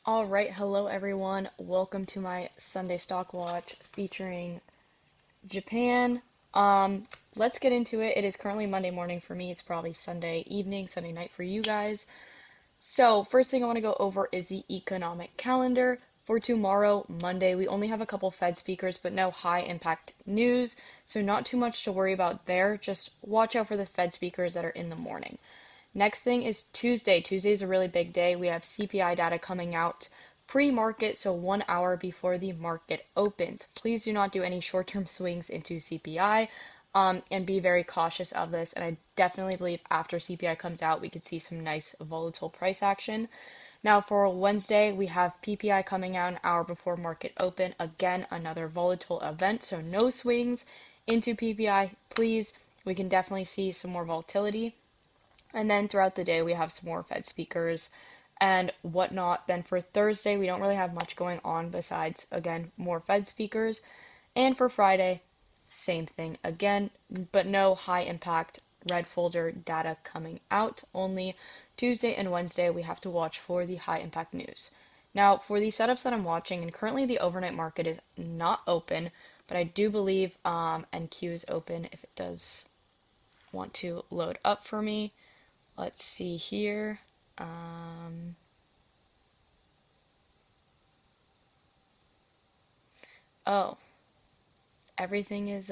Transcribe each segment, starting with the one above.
All right, hello everyone. Welcome to my Sunday stock watch featuring Japan. Um, let's get into it. It is currently Monday morning for me. It's probably Sunday evening, Sunday night for you guys. So, first thing I want to go over is the economic calendar. For tomorrow, Monday, we only have a couple Fed speakers, but no high impact news. So, not too much to worry about there. Just watch out for the Fed speakers that are in the morning. Next thing is Tuesday. Tuesday is a really big day. We have CPI data coming out pre-market, so 1 hour before the market opens. Please do not do any short-term swings into CPI, and be very cautious of this. And I definitely believe after CPI comes out, we could see some nice volatile price action. Now for Wednesday, we have PPI coming out an hour before market open. Again, another volatile event, so no swings into PPI, please. We can definitely see some more volatility. And then throughout the day, we have some more Fed speakers and whatnot. Then for Thursday, we don't really have much going on besides, again, more Fed speakers. And for Friday, same thing again, but no high impact red folder data coming out. Only Tuesday and Wednesday, we have to watch for the high impact news. Now, for the setups that I'm watching, and currently the overnight market is not open, but I do believe NQ is open if it does want to load up for me. Let's see here. Um, oh, everything is,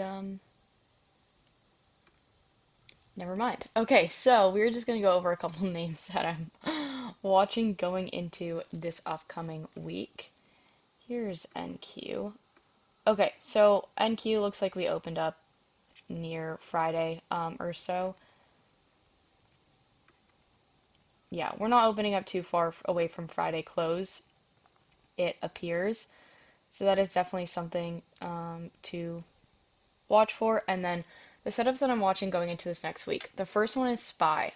never mind. Okay, so we're just gonna go over a couple names that I'm watching going into this upcoming week. Here's NQ. Okay, so NQ looks like we opened up near Friday, or so. Yeah, we're not opening up too far away from Friday close, it appears. So that is definitely something to watch for. And then the setups that I'm watching going into this next week. The first one is SPY.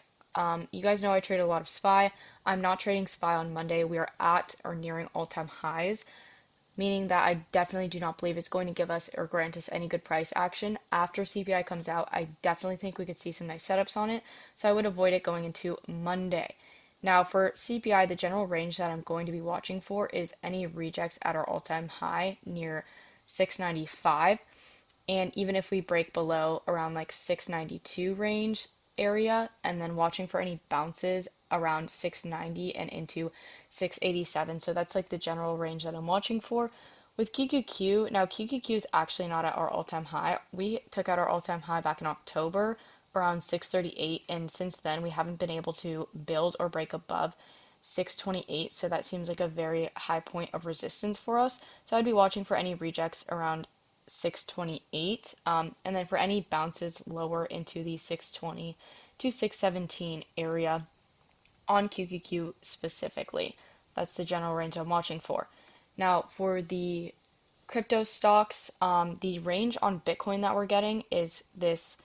You guys know I trade a lot of SPY. I'm not trading SPY on Monday. We are at or nearing all-time highs, meaning that I definitely do not believe it's going to give us or grant us any good price action. After CPI comes out, I definitely think we could see some nice setups on it, so I would avoid it going into Monday. Now, for CPI, the general range that I'm going to be watching for is any rejects at our all-time high near 695. And even if we break below around like 692 range area, and then watching for any bounces around 690 and into 687. So that's like the general range that I'm watching for. With QQQ, now QQQ is actually not at our all-time high. We took out our all-time high back in October around 638, and since then we haven't been able to build or break above 628, so that seems like a very high point of resistance for us. So I'd be watching for any rejects around 628, and then for any bounces lower into the 620 to 617 area on QQQ specifically. That's the general range I'm watching for. Now, for the crypto stocks, the range on Bitcoin that we're getting is this.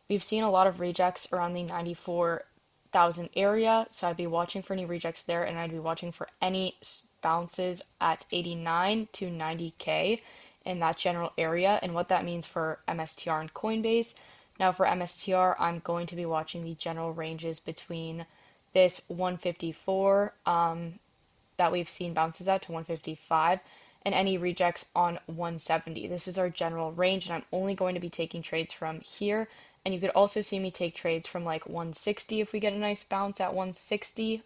We've seen a lot of rejects around the 94,000 area, so I'd be watching for any rejects there, and I'd be watching for any bounces at 89 to 90K in that general area, and what that means for MSTR and Coinbase. Now, for MSTR, I'm going to be watching the general ranges between this 154 that we've seen bounces at to 155 and any rejects on 170. This is our general range, and I'm only going to be taking trades from here. And you could also see me take trades from like 160 if we get a nice bounce at 160,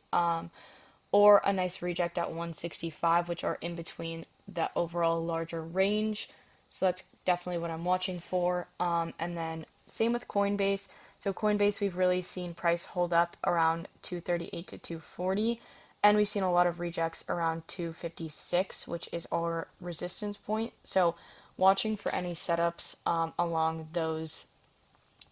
or a nice reject at 165, which are in between the overall larger range. So that's definitely what I'm watching for. And then same with Coinbase. So Coinbase, we've really seen price hold up around 238 to 240, and we've seen a lot of rejects around 256, which is our resistance point. So watching for any setups along those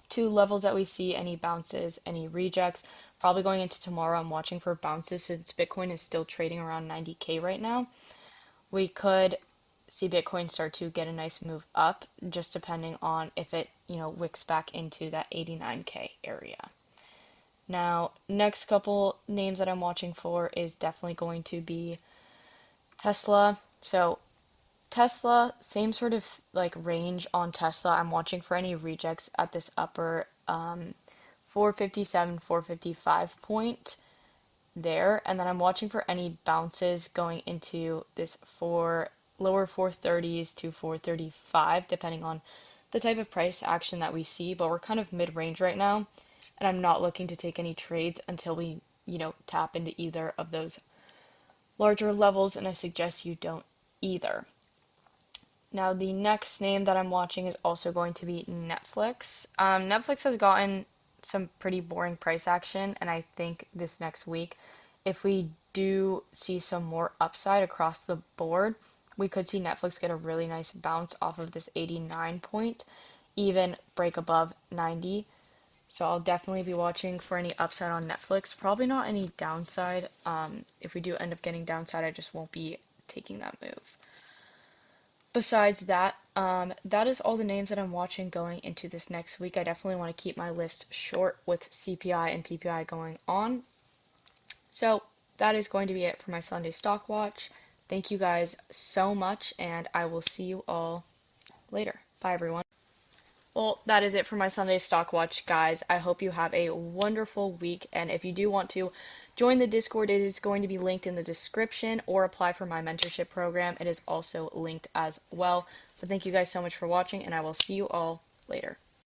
two levels that we see, any bounces, any rejects. Probably going into tomorrow, I'm watching for bounces since Bitcoin is still trading around 90K right now. We could see Bitcoin start to get a nice move up, just depending on if it, wicks back into that 89K area. Now, next couple names that I'm watching for is definitely going to be Tesla. So Tesla, same sort of like range on Tesla. I'm watching for any rejects at this upper 457, 455 point. there. And then I'm watching for any bounces going into this lower 430s to 435, depending on the type of price action that we see. But we're kind of mid-range right now, and I'm not looking to take any trades until we, tap into either of those larger levels, and I suggest you don't either. Now, the next name that I'm watching is also going to be Netflix. Netflix has gotten some pretty boring price action, and I think this next week, if we do see some more upside across the board, we could see Netflix get a really nice bounce off of this 89 point, even break above 90. So I'll definitely be watching for any upside on Netflix. Probably not any downside. If we do end up getting downside, I just won't be taking that move. Besides that, that is all the names that I'm watching going into this next week. I definitely want to keep my list short with CPI and PPI going on. So that is going to be it for my Sunday stock watch. Thank you guys so much, and I will see you all later. Bye, everyone. Well, that is it for my Sunday stock watch, guys. I hope you have a wonderful week. And if you do want to join the Discord, it is going to be linked in the description, or apply for my mentorship program. It is also linked as well. So thank you guys so much for watching, and I will see you all later.